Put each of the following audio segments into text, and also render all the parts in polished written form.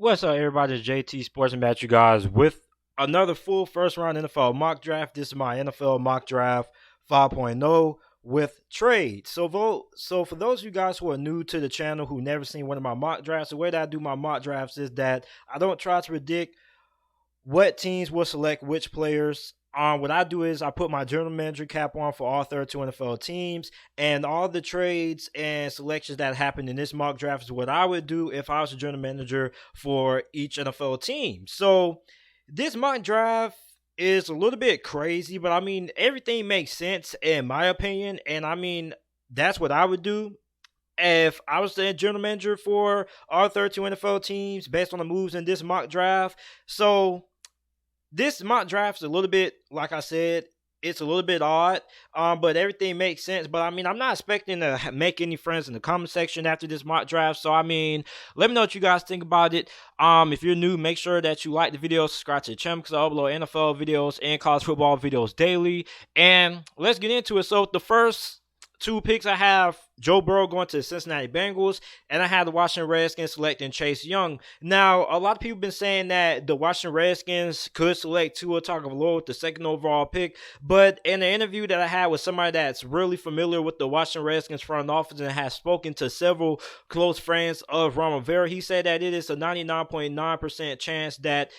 What's up, everybody? It's JT Sports and Bat, you guys, with another full first round NFL mock draft. This is my NFL mock draft 5.0 with trade. So for those of you guys who are new to the channel who never seen one of my mock drafts, the way that I do my mock drafts is that I don't try to predict what teams will select which players. What I do is I put my general manager cap on for all 32 NFL teams, and all the trades and selections that happened in this mock draft is what I would do if I was a general manager for each NFL team. So this mock draft is a little bit crazy, but I mean everything makes sense in my opinion, and I mean that's what I would do if I was the general manager for all 32 NFL teams based on the moves in this mock draft. So this mock draft is a little bit, like I said, it's a little bit odd, but everything makes sense. But I mean, I'm not expecting to make any friends in the comment section after this mock draft. So I mean, let me know what you guys think about it. If you're new, make sure that you like the video, subscribe to the channel because I upload NFL videos and college football videos daily. And let's get into it. So the first two picks I have Joe Burrow going to the Cincinnati Bengals, and I have the Washington Redskins selecting Chase Young. Now, a lot of people have been saying that the Washington Redskins could select Tua Tagovailoa with the second overall pick, but in an interview that I had with somebody that's really familiar with the Washington Redskins front office and has spoken to several close friends of Ron Rivera, he said that it is a 99.9% chance that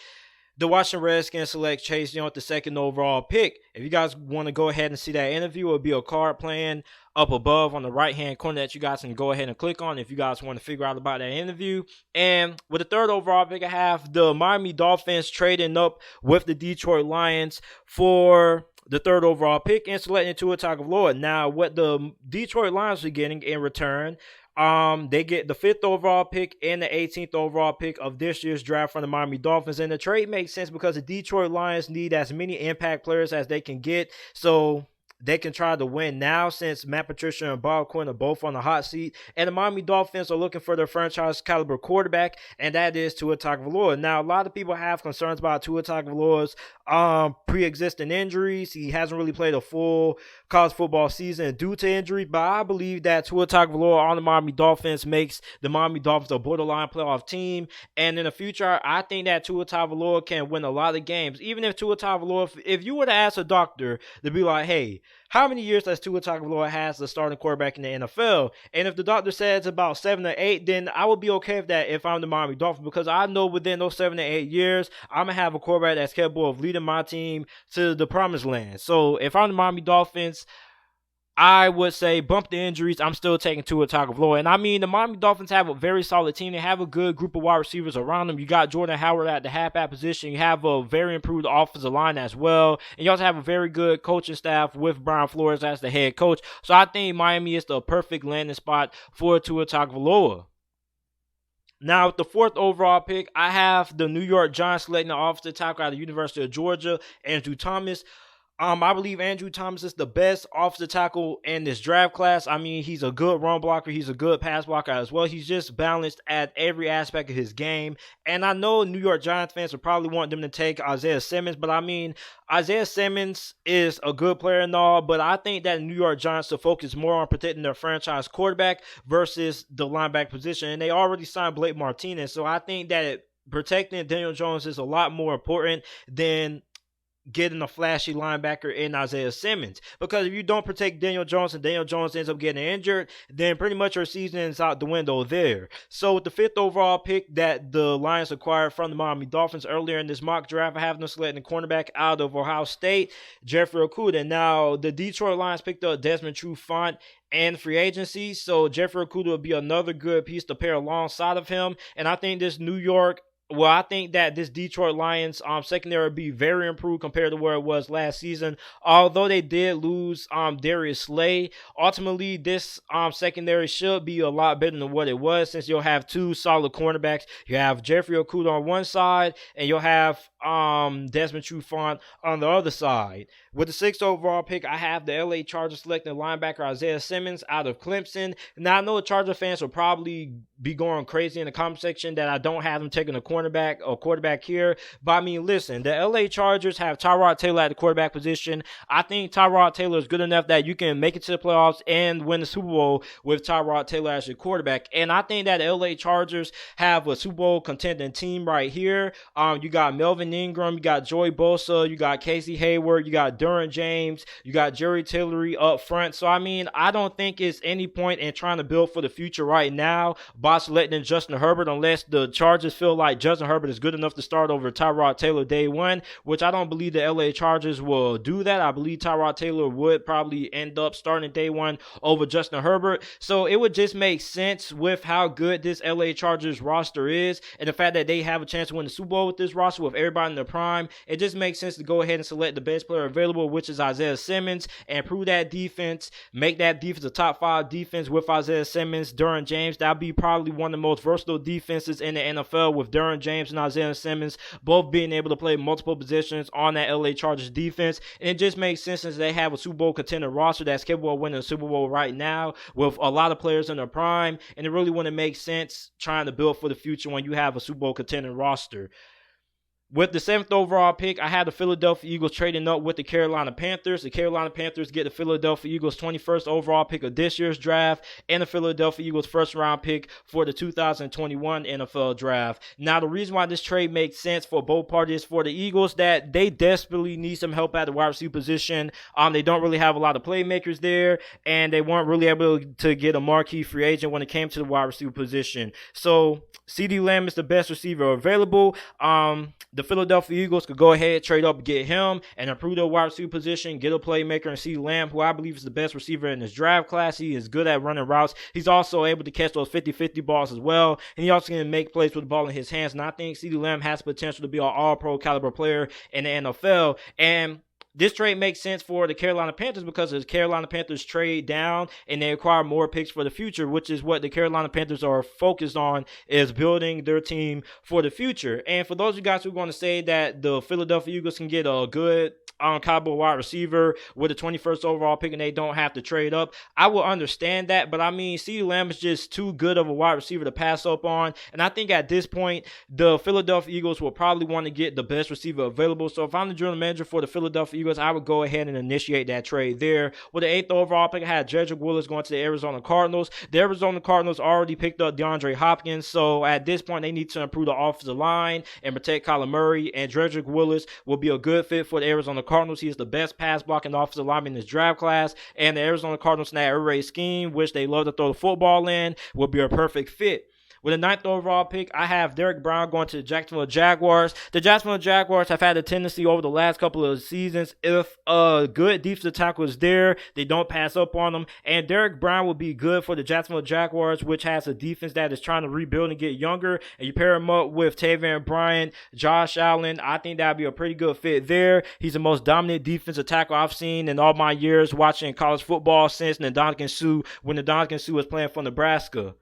the Washington Redskins select Chase Young with the second overall pick. If you guys want to go ahead and see that interview, it'll be a card playing up above on the right-hand corner that you guys can go ahead and click on if you guys want to figure out about that interview. And with the third overall pick, I have the Miami Dolphins trading up with the Detroit Lions for the third overall pick and selecting Tua Tagovailoa. Now, what the Detroit Lions are getting in return, they get the 5th overall pick and the 18th overall pick of this year's draft from the Miami Dolphins. And the trade makes sense because the Detroit Lions need as many impact players as they can get, so they can try to win now since Matt Patricia and Bob Quinn are both on the hot seat. And the Miami Dolphins are looking for their franchise caliber quarterback, and that is Tua Tagovailoa. Now, a lot of people have concerns about Tua Tagovailoa's pre-existing injuries. He hasn't really played a full college football season due to injury, but I believe that Tua Tagovailoa on the Miami Dolphins makes the Miami Dolphins a borderline playoff team. And in the future, I think that Tua Tagovailoa can win a lot of games. Even if Tua Tagovailoa, if you were to ask a doctor to be like, hey, how many years does Tua Tagovailoa has the starting quarterback in the NFL? And if the doctor says about 7 or 8, then I would be okay with that if I'm the Miami Dolphins, because I know within those 7 to 8 years, I'm going to have a quarterback that's capable of leading my team to the promised land. So if I'm the Miami Dolphins, I would say bump the injuries. I'm still taking Tua Tagovailoa. And I mean, the Miami Dolphins have a very solid team. They have a good group of wide receivers around them. You got Jordan Howard at the halfback position. You have a very improved offensive line as well. And you also have a very good coaching staff with Brian Flores as the head coach. So I think Miami is the perfect landing spot for Tua Tagovailoa. Now, with the 4th overall pick, I have the New York Giants selecting the offensive tackle out of the University of Georgia, Andrew Thomas. I believe Andrew Thomas is the best offensive tackle in this draft class. I mean, he's a good run blocker. He's a good pass blocker as well. He's just balanced at every aspect of his game. And I know New York Giants fans would probably want them to take Isaiah Simmons, but I mean, Isaiah Simmons is a good player and all, but I think that New York Giants should focus more on protecting their franchise quarterback versus the linebacker position. And they already signed Blake Martinez, so I think that protecting Daniel Jones is a lot more important than getting a flashy linebacker in Isaiah Simmons. Because if you don't protect Daniel Jones and Daniel Jones ends up getting injured, then pretty much your season is out the window there. So with the 5th overall pick that the Lions acquired from the Miami Dolphins earlier in this mock draft, I have them selecting cornerback out of Ohio State, Jeffrey Okudah. Now, the Detroit Lions picked up Desmond Trufant and free agency, so Jeffrey Okudah will be another good piece to pair alongside of him. And I think I think that this Detroit Lions secondary will be very improved compared to where it was last season. Although they did lose Darius Slay, ultimately this secondary should be a lot better than what it was, since you'll have 2 solid cornerbacks. You have Jeffrey Okudah on one side, and you'll have Desmond Trufant on the other side. With the 6th overall pick, I have the LA Chargers selecting linebacker Isaiah Simmons out of Clemson. Now, I know the Charger fans will probably be going crazy in the comment section that I don't have them taking a cornerback cornerback or quarterback here. But I mean, listen, the LA Chargers have Tyrod Taylor at the quarterback position. I think Tyrod Taylor is good enough that you can make it to the playoffs and win the Super Bowl with Tyrod Taylor as your quarterback. And I think that the LA Chargers have a Super Bowl contending team right here. You got Melvin Ingram, you got Joey Bosa, you got Casey Hayward, you got Derwin James, you got Jerry Tillery up front. So I mean, I don't think it's any point in trying to build for the future right now by selecting Justin Herbert unless the Chargers feel like Justin Herbert is good enough to start over Tyrod Taylor day one, which I don't believe the LA Chargers will do that. I believe Tyrod Taylor would probably end up starting day one over Justin Herbert. So it would just make sense with how good this LA Chargers roster is and the fact that they have a chance to win the Super Bowl with this roster with everybody in their prime. It just makes sense to go ahead and select the best player available, which is Isaiah Simmons, and improve that defense, make that defense a top 5 defense with Isaiah Simmons, Derwin James. That'll be probably one of the most versatile defenses in the NFL with Derwin James and Isaiah Simmons both being able to play multiple positions on that LA Chargers defense. And it just makes sense since they have a Super Bowl contender roster that's capable of winning the Super Bowl right now with a lot of players in their prime. And it really wouldn't make sense trying to build for the future when you have a Super Bowl contender roster. With the 7th overall pick, I had the Philadelphia Eagles trading up with the Carolina Panthers. The Carolina Panthers get the Philadelphia Eagles 21st overall pick of this year's draft and the Philadelphia Eagles first round pick for the 2021 NFL draft. Now, the reason why this trade makes sense for both parties for the Eagles that they desperately need some help at the wide receiver position. They don't really have a lot of playmakers there, and they weren't really able to get a marquee free agent when it came to the wide receiver position. So, CeeDee Lamb is the best receiver available. The Philadelphia Eagles could go ahead, trade up, get him, and improve their wide receiver position, get a playmaker, and CeeDee Lamb, who I believe is the best receiver in this draft class. He is good at running routes. He's also able to catch those 50-50 balls as well, and he also can make plays with the ball in his hands. And I think CeeDee Lamb has potential to be an all-pro caliber player in the NFL. And this trade makes sense for the Carolina Panthers because the Carolina Panthers trade down and they acquire more picks for the future, which is what the Carolina Panthers are focused on, is building their team for the future. And for those of you guys who are going to say that the Philadelphia Eagles can get a good caliber wide receiver with the 21st overall pick and they don't have to trade up, I will understand that. But I mean, CeeDee Lamb is just too good of a wide receiver to pass up on. And I think at this point, the Philadelphia Eagles will probably want to get the best receiver available. So if I'm the general manager for the Philadelphia Eagles, I would go ahead and initiate that trade there. With the 8th overall pick, I had Jedrick Willis going to the Arizona Cardinals. The Arizona Cardinals already picked up DeAndre Hopkins. So at this point, they need to improve the offensive line and protect Kyler Murray. And Jedrick Willis will be a good fit for the Arizona Cardinals. He is the best pass blocking offensive lineman in this draft class. And the Arizona Cardinals in that air raid scheme, which they love to throw the football in, will be a perfect fit. With the 9th overall pick, I have Derrick Brown going to the Jacksonville Jaguars. The Jacksonville Jaguars have had a tendency over the last couple of seasons, if a good defensive tackle is there, they don't pass up on them. And Derrick Brown will be good for the Jacksonville Jaguars, which has a defense that is trying to rebuild and get younger. And you pair him up with Taven Bryan, Josh Allen, I think that would be a pretty good fit there. He's the most dominant defensive tackle I've seen in all my years watching college football since Ndamukong Suh, when Ndamukong Suh was playing for Nebraska.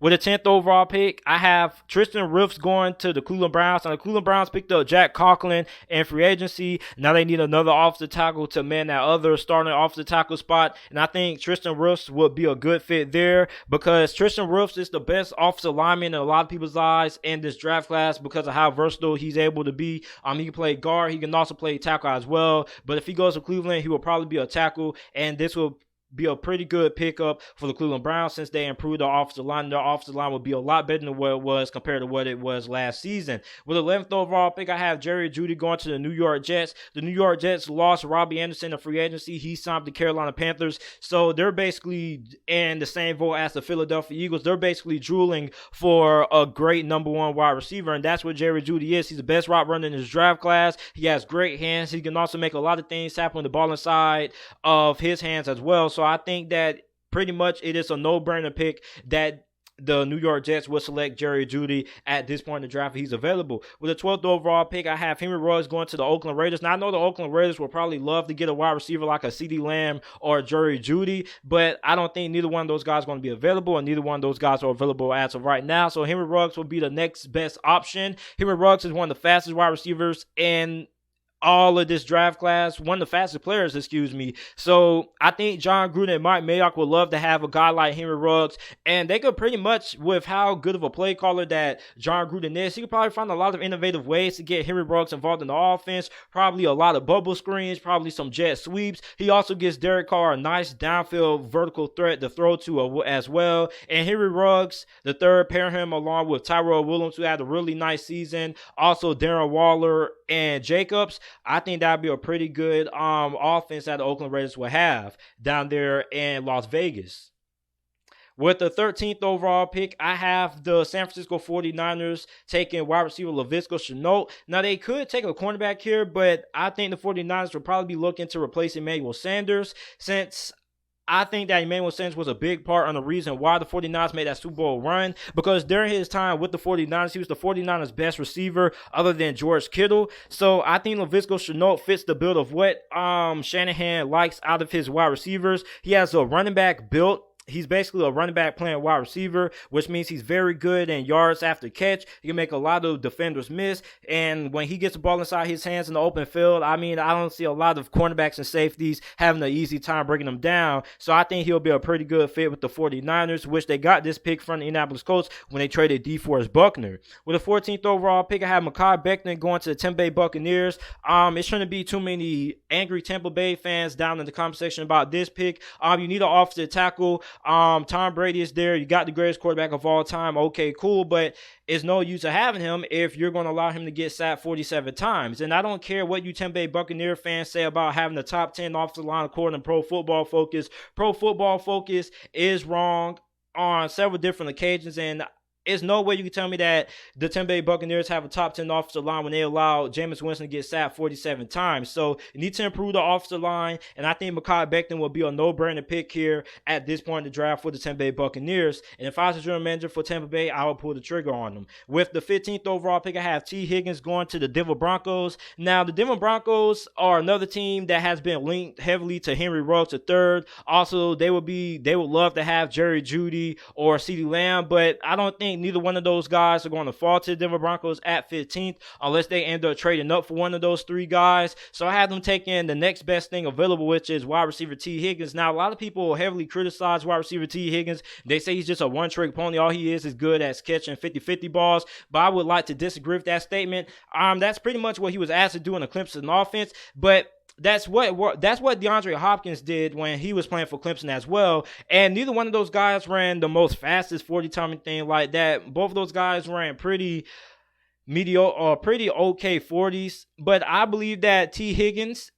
With a 10th overall pick, I have Tristan Wirfs going to the Cleveland Browns. And the Cleveland Browns picked up Jack Conklin in free agency. Now they need another offensive tackle to man that other starting offensive tackle spot. And I think Tristan Wirfs would be a good fit there because Tristan Wirfs is the best offensive lineman in a lot of people's eyes in this draft class because of how versatile he's able to be. He can play guard. He can also play tackle as well. But if he goes to Cleveland, he will probably be a tackle. And this will be a pretty good pickup for the Cleveland Browns since they improved their offensive line. Their offensive line will be a lot better than what it was compared to what it was last season. With the 11th overall pick, I have Jerry Jeudy going to the New York Jets. The New York Jets lost Robbie Anderson in free agency. He signed the Carolina Panthers. So they're basically in the same vote as the Philadelphia Eagles. They're basically drooling for a great number one wide receiver, and that's what Jerry Jeudy is. He's the best route runner in his draft class. He has great hands. He can also make a lot of things happen with the ball inside of his hands as well. So I think that pretty much it is a no-brainer pick that the New York Jets will select Jerry Jeudy at this point in the draft if he's available. With the 12th overall pick, I have Henry Ruggs going to the Oakland Raiders. Now, I know the Oakland Raiders will probably love to get a wide receiver like a CeeDee Lamb or a Jerry Jeudy, but I don't think neither one of those guys are going to be available, and neither one of those guys are available as of right now. So Henry Ruggs will be the next best option. Henry Ruggs is one of the fastest wide receivers in all of this draft class, one of the fastest players, excuse me. So I think John Gruden and Mike Mayock would love to have a guy like Henry Ruggs, and they could pretty much, with how good of a play caller that John Gruden is, he could probably find a lot of innovative ways to get Henry Ruggs involved in the offense, probably a lot of bubble screens, probably some jet sweeps. He also gives Derek Carr a nice downfield vertical threat to throw to as well, and Henry Ruggs, the third, pair him along with Tyrell Williams, who had a really nice season, also Darren Waller and Jacobs. I think that'd be a pretty good offense that the Oakland Raiders will have down there in Las Vegas. With the 13th overall pick, I have the San Francisco 49ers taking wide receiver Laviska Shenault. Now, they could take a cornerback here, but I think the 49ers will probably be looking to replace Emmanuel Sanders, since I think that Emmanuel Sanders was a big part on the reason why the 49ers made that Super Bowl run, because during his time with the 49ers, he was the 49ers' best receiver other than George Kittle. So I think Laviska Shenault fits the build of what Shanahan likes out of his wide receivers. He has a running back built. He's basically a running back playing wide receiver, which means he's very good in yards after catch. He can make a lot of defenders miss. And when he gets the ball inside his hands in the open field, I mean, I don't see a lot of cornerbacks and safeties having an easy time breaking him down. So I think he'll be a pretty good fit with the 49ers, which they got this pick from the Indianapolis Colts when they traded DeForest Buckner. With the 14th overall pick, I have Mekhi Becton going to the Tampa Bay Buccaneers. It shouldn't be too many angry Tampa Bay fans down in the comment section about this pick. You need an offensive tackle. Tom Brady is there. You got the greatest quarterback of all time. Okay, cool, but it's no use of having him if you're going to allow him to get sacked 47 times. And I don't care what you Tampa Bay Buccaneer fans say about having the top 10 offensive line according to Pro Football Focus. Pro Football Focus is wrong on several different occasions, and there's no way you can tell me that the Tampa Bay Buccaneers have a top 10 offensive line when they allow Jameis Winston to get sacked 47 times. So you need to improve the offensive line, and I think Mekhi Becton will be a no-brainer pick here at this point in the draft for the Tampa Bay Buccaneers. And if I was a general manager for Tampa Bay, I would pull the trigger on them. With the 15th overall pick, I have T. Higgins going to the Denver Broncos. Now, the Denver Broncos are another team that has been linked heavily to Henry Ruggs III. Also, they would love to have Jerry Jeudy or CeeDee Lamb, but I don't think neither one of those guys are going to fall to the Denver Broncos at 15th unless they end up trading up for one of those three guys. So I have them taking the next best thing available, which is wide receiver T. Higgins. Now, a lot of people heavily criticize wide receiver T. Higgins. They say he's just a one-trick pony. All he is good at catching 50-50 balls, but I would like to disagree with that statement. That's pretty much what he was asked to do in the Clemson offense, but that's what DeAndre Hopkins did when he was playing for Clemson as well. And neither one of those guys ran the most fastest 40-time thing like that. Both of those guys ran pretty mediocre or pretty okay 40s. But I believe that T. Higgins,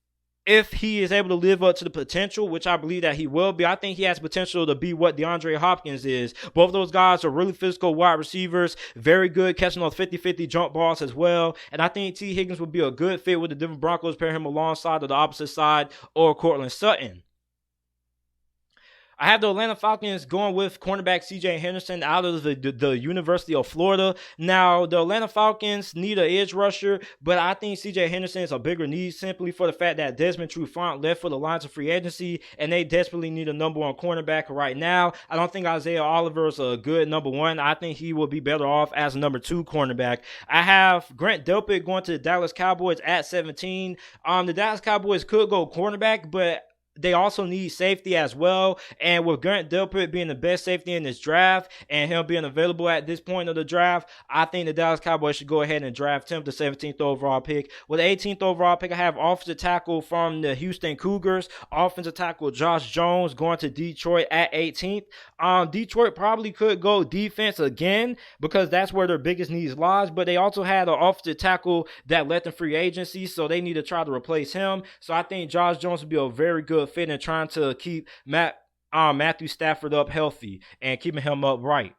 if he is able to live up to the potential, which I believe that he will be, I think he has potential to be what DeAndre Hopkins is. Both of those guys are really physical wide receivers, very good catching those 50-50 jump balls as well. And I think T. Higgins would be a good fit with the Denver Broncos, pair him alongside of the opposite side or Courtland Sutton. I have the Atlanta Falcons going with cornerback C.J. Henderson out of the University of Florida. Now, the Atlanta Falcons need an edge rusher, but I think C.J. Henderson is a bigger need simply for the fact that Desmond Trufant left for the Lions of free agency, and they desperately need a number one cornerback right now. I don't think Isaiah Oliver is a good number one. I think he will be better off as a number two cornerback. I have Grant Delpit going to the Dallas Cowboys at 17. The Dallas Cowboys could go cornerback, but they also need safety as well. And with Grant Delpit being the best safety in this draft and him being available at this point of the draft, I think the Dallas Cowboys should go ahead and draft him, the 17th overall pick. With the 18th overall pick, I have offensive tackle from the Houston Cougars, offensive tackle Josh Jones going to Detroit at 18th. Detroit probably could go defense again because that's where their biggest needs lies, but they also had an offensive tackle that left in free agency, so they need to try to replace him. So I think Josh Jones would be a very good fit in trying to keep Matthew Stafford up healthy and keeping him upright.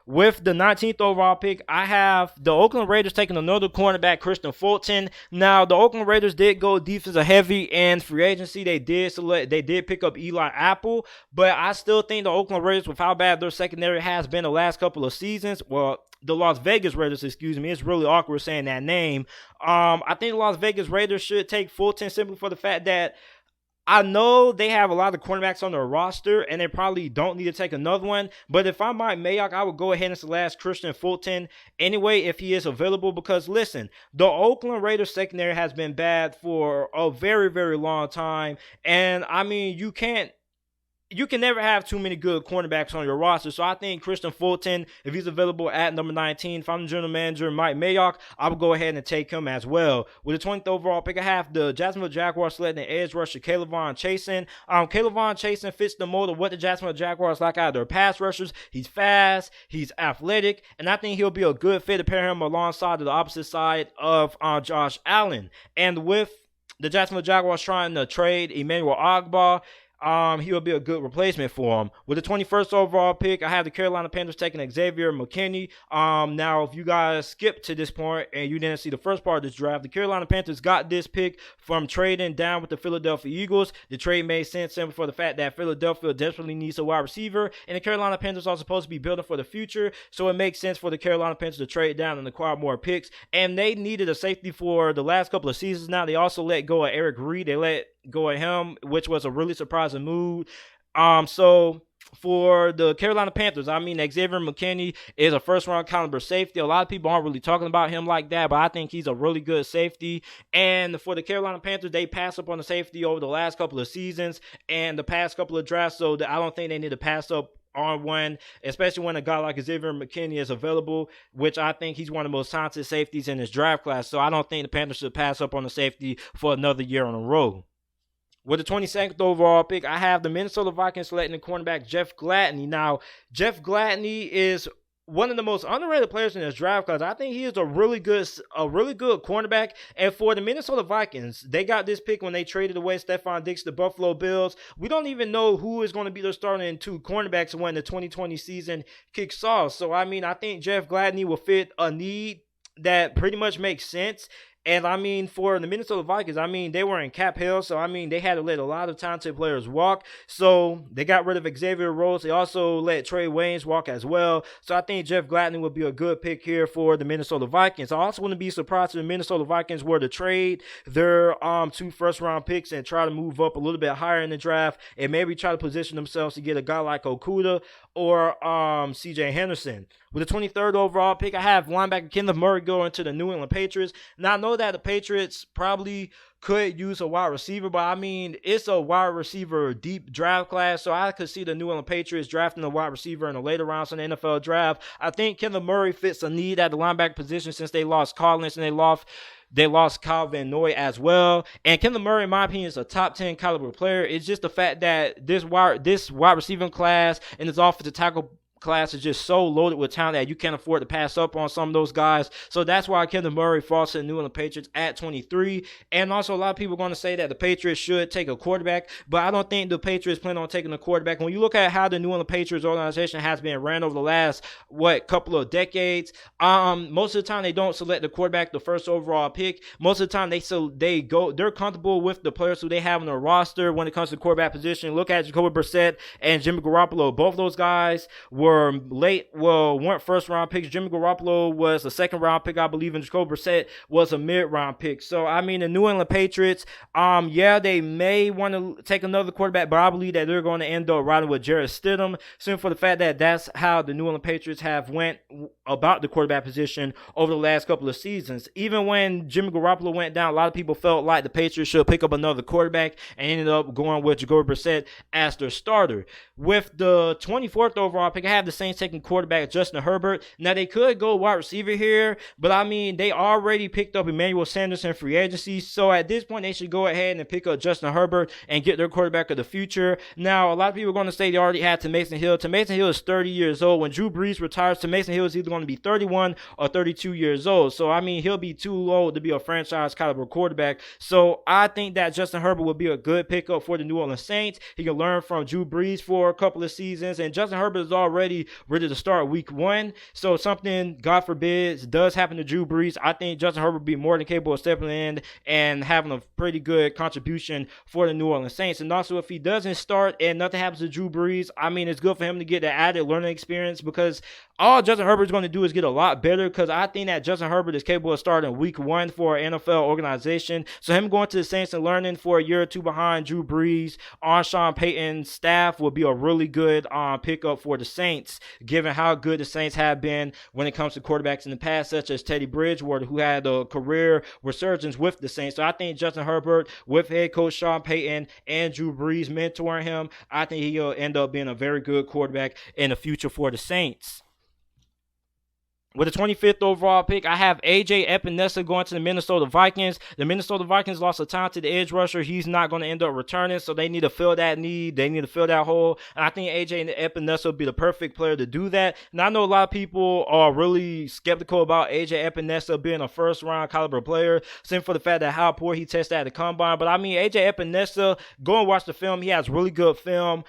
With the 19th overall pick, I have the Oakland Raiders taking another cornerback, Christian Fulton. Now, the Oakland Raiders did go defensive heavy in free agency. They did pick up Eli Apple, but I still think the Oakland Raiders, with how bad their secondary has been the last couple of seasons, well, the Las Vegas Raiders, excuse me, it's really awkward saying that name. I think the Las Vegas Raiders should take Fulton simply for the fact that I know they have a lot of cornerbacks on their roster, and they probably don't need to take another one. But if I'm Mike Mayock, I would go ahead and select Christian Fulton anyway if he is available. Because listen, the Oakland Raiders secondary has been bad for a very, very long time, and I mean you can never have too many good cornerbacks on your roster. So I think Christian Fulton, if he's available at number 19, if I'm the general manager, Mike Mayock, I would go ahead and take him as well. With the 20th overall pick, I have the Jacksonville Jaguars selecting the edge rusher K'Lavon Chaisson. K'Lavon Chaisson fits the mold of what the Jacksonville Jaguars like out of their pass rushers. He's fast, he's athletic, and I think he'll be a good fit to pair him alongside the opposite side of Josh Allen. And with the Jacksonville Jaguars trying to trade Emmanuel Ogbah, he will be a good replacement for him. With the 21st overall pick, I have the Carolina Panthers taking Xavier McKinney. Now, if you guys skipped to this point and you didn't see the first part of this draft, the Carolina Panthers got this pick from trading down with the Philadelphia Eagles. The trade made sense simply for the fact that Philadelphia desperately needs a wide receiver, and the Carolina Panthers are supposed to be building for the future, so it makes sense for the Carolina Panthers to trade down and acquire more picks. And they needed a safety for the last couple of seasons now. They also let go of Eric Reed. They let go at him, which was a really surprising move. So for the Carolina Panthers, I mean, Xavier McKinney is a first-round caliber safety. A lot of people aren't really talking about him like that, but I think he's a really good safety. And for the Carolina Panthers, they passed up on the safety over the last couple of seasons and the past couple of drafts, so I don't think they need to pass up on one, especially when a guy like Xavier McKinney is available, which I think he's one of the most talented safeties in this draft class. So I don't think the Panthers should pass up on the safety for another year in a row. With the 22nd overall pick, I have the Minnesota Vikings selecting the cornerback Jeff Gladney. Now, Jeff Gladney is one of the most underrated players in this draft class. I think he is a really good cornerback. And for the Minnesota Vikings, they got this pick when they traded away Stephon Diggs to the Buffalo Bills. We don't even know who is going to be their starting two cornerbacks when the 2020 season kicks off. So, I mean, I think Jeff Gladney will fit a need that pretty much makes sense. And, I mean, for the Minnesota Vikings, I mean, they were in cap hell, so, I mean, they had to let a lot of talented players walk. So, they got rid of Xavier Rhodes. They also let Trey Waynes walk as well. So, I think Jeff Gladney would be a good pick here for the Minnesota Vikings. I also wouldn't be surprised if the Minnesota Vikings were to trade their 2 first-round picks and try to move up a little bit higher in the draft and maybe try to position themselves to get a guy like Okudah or C.J. Henderson. With the 23rd overall pick, I have linebacker Kenneth Murray going to the New England Patriots. Now, I know that the Patriots probably could use a wide receiver, but I mean, it's a wide receiver deep draft class, so I could see the New England Patriots drafting a wide receiver in the later rounds in the NFL draft. I think Kenneth Murray fits a need at the linebacker position since they lost Collins and they lost Kyle Van Noy as well. And Kenneth Murray, in my opinion, is a top 10 caliber player. It's just the fact that this wide receiving class and this offensive tackle class is just so loaded with talent that you can't afford to pass up on some of those guys. So that's why Kenneth Murray falls to the New England Patriots at 23. And also, a lot of people are going to say that the Patriots should take a quarterback, but I don't think the Patriots plan on taking a quarterback. When you look at how the New England Patriots organization has been ran over the last couple of decades, most of the time they don't select the quarterback the first overall pick. Most of the time they're comfortable with the players who they have on their roster when it comes to the quarterback position. Look at Jacoby Brissett and Jimmy Garoppolo. Both of those guys weren't first round picks. Jimmy Garoppolo was a second round pick, I believe, and Jacoby Brissett was a mid round pick. So I mean, the New England Patriots, they may want to take another quarterback, but I believe that they're going to end up riding with Jarrett Stidham, simply for the fact that that's how the New England Patriots have went about the quarterback position over the last couple of seasons. Even when Jimmy Garoppolo went down, a lot of people felt like the Patriots should pick up another quarterback and ended up going with Jacoby Brissett as their starter. With the 24th overall pick, I have the Saints taking quarterback Justin Herbert. Now, they could go wide receiver here, but I mean, they already picked up Emmanuel Sanders in free agency, so at this point, they should go ahead and pick up Justin Herbert and get their quarterback of the future. Now, a lot of people are going to say they already had Mason Hill. Mason Hill is 30 years old. When Drew Brees retires, Mason Hill is either going to be 31 or 32 years old. So, I mean, he'll be too old to be a franchise caliber quarterback. So, I think that Justin Herbert would be a good pickup for the New Orleans Saints. He can learn from Drew Brees for a couple of seasons, and Justin Herbert is already ready to start week 1. So, something, God forbid, does happen to Drew Brees, I think Justin Herbert would be more than capable of stepping in and having a pretty good contribution for the New Orleans Saints. And also, if he doesn't start and nothing happens to Drew Brees, I mean, it's good for him to get the added learning experience, because all Justin Herbert Herbert's going to do is get a lot better, because I think that Justin Herbert is capable of starting week 1 for an NFL organization. So him going to the Saints and learning for a year or two behind Drew Brees on Sean Payton's staff will be a really good pickup for the Saints, given how good the Saints have been when it comes to quarterbacks in the past, such as Teddy Bridgewater, who had a career resurgence with the Saints. So I think Justin Herbert, with head coach Sean Payton and Drew Brees mentoring him, I think he'll end up being a very good quarterback in the future for the Saints. With the 25th overall pick, I have A.J. Epinesa going to the Minnesota Vikings. The Minnesota Vikings lost a talented edge rusher. He's not going to end up returning, so they need to fill that need. They need to fill that hole, and I think A.J. Epinesa will be the perfect player to do that. And I know a lot of people are really skeptical about A.J. Epinesa being a first-round caliber player, simply for the fact that how poor he tested at the combine. But I mean, A.J. Epinesa, go and watch the film. He has really good film.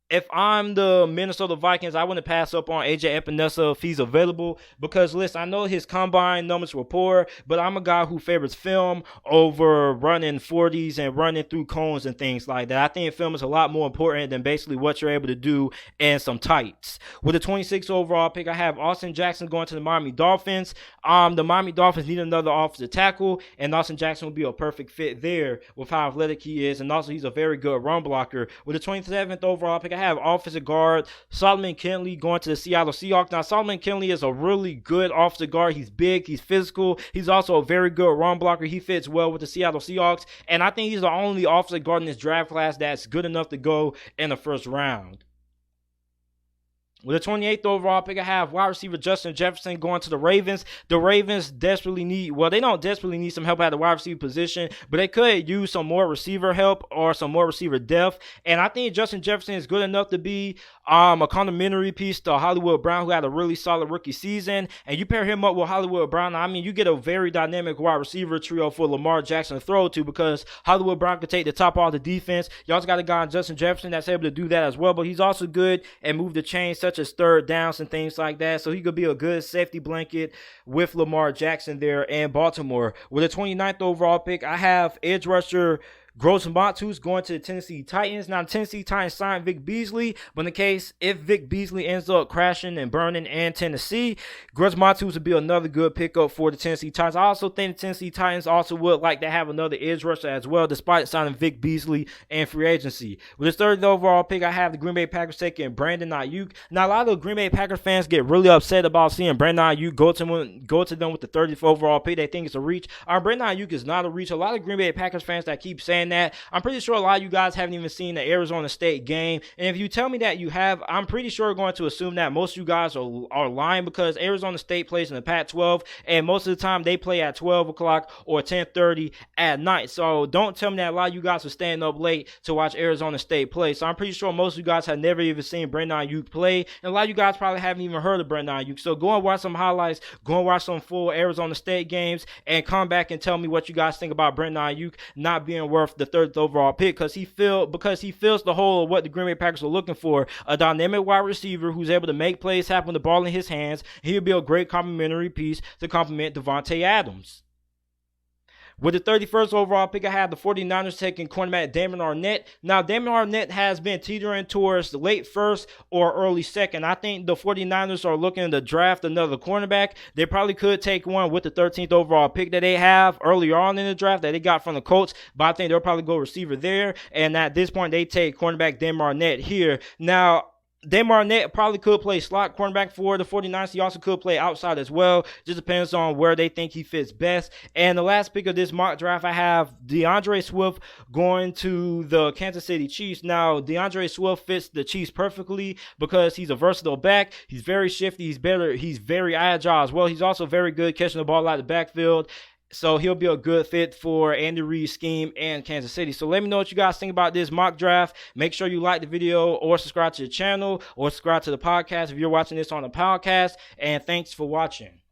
If I'm the Minnesota Vikings, I wouldn't pass up on A.J. Epinesa if he's available, because, listen, I know his combine numbers were poor, but I'm a guy who favors film over running 40s and running through cones and things like that. I think film is a lot more important than basically what you're able to do in some tights. With the 26th overall pick, I have Austin Jackson going to the Miami Dolphins. The Miami Dolphins need another offensive tackle, and Austin Jackson will be a perfect fit there with how athletic he is, and also he's a very good run blocker. With the 27th overall pick, I have offensive guard Solomon Kindley going to the Seattle Seahawks. Now, Solomon Kindley is a really good offensive guard. He's big, he's physical, he's also a very good run blocker. He fits well with the Seattle Seahawks, and I think he's the only offensive guard in this draft class that's good enough to go in the first round. With the 28th overall pick, I have wide receiver Justin Jefferson going to the Ravens. The Ravens desperately need, well, they don't desperately need some help at the wide receiver position, but they could use some more receiver help or some more receiver depth. And I think Justin Jefferson is good enough to be a complementary piece to Hollywood Brown, who had a really solid rookie season. And you pair him up with Hollywood Brown, I mean, you get a very dynamic wide receiver trio for Lamar Jackson to throw to, because Hollywood Brown can take the top off the defense. You also got a guy in Justin Jefferson that's able to do that as well, but he's also good and move the chains, such as third downs and things like that. So he could be a good safety blanket with Lamar Jackson there in Baltimore. With the 29th overall pick, I have edge rusher Gross Matos going to the Tennessee Titans. Now, the Tennessee Titans signed Vic Beasley, but in the case if Vic Beasley ends up crashing and burning in Tennessee, Gross Matos would be another good pickup for the Tennessee Titans. I also think the Tennessee Titans also would like to have another edge rusher as well, despite signing Vic Beasley in free agency. With the third overall pick, I have the Green Bay Packers taking Brandon Ayuk. Now, a lot of the Green Bay Packers fans get really upset about seeing Brandon Ayuk go to them with the 30th overall pick. They think it's a reach. Brandon Ayuk is not a reach. A lot of Green Bay Packers fans that keep saying that, I'm pretty sure a lot of you guys haven't even seen the Arizona State game, and if you tell me that you have, I'm pretty sure going to assume that most of you guys are lying, because Arizona State plays in the Pac-12, and most of the time they play at 12 o'clock or 10:30 at night. So don't tell me that a lot of you guys are staying up late to watch Arizona State play. So I'm pretty sure most of you guys have never even seen Brandon Ayuk play, and a lot of you guys probably haven't even heard of Brandon Ayuk. So go and watch some highlights, go and watch some full Arizona State games, and come back and tell me what you guys think about Brandon Ayuk not being worth the third overall pick, because he fills the hole of what the Green Bay Packers are looking for, a dynamic wide receiver who's able to make plays happen with the ball in his hands. He'll be a great complementary piece to complement Devontae Adams. With the 31st overall pick, I have the 49ers taking cornerback Damon Arnett. Now, Damon Arnett has been teetering towards the late first or early second. I think the 49ers are looking to draft another cornerback. They probably could take one with the 13th overall pick that they have earlier on in the draft that they got from the Colts, but I think they'll probably go receiver there. And at this point, they take cornerback Damon Arnett here. Now, Damon Arnett probably could play slot cornerback for the 49ers. He also could play outside as well. Just depends on where they think he fits best. And the last pick of this mock draft, I have DeAndre Swift going to the Kansas City Chiefs. Now, DeAndre Swift fits the Chiefs perfectly because he's a versatile back. He's very shifty. He's very agile as well. He's also very good catching the ball out of the backfield. So he'll be a good fit for Andy Reid's scheme and Kansas City. So let me know what you guys think about this mock draft. Make sure you like the video or subscribe to the channel or subscribe to the podcast if you're watching this on the podcast. And thanks for watching.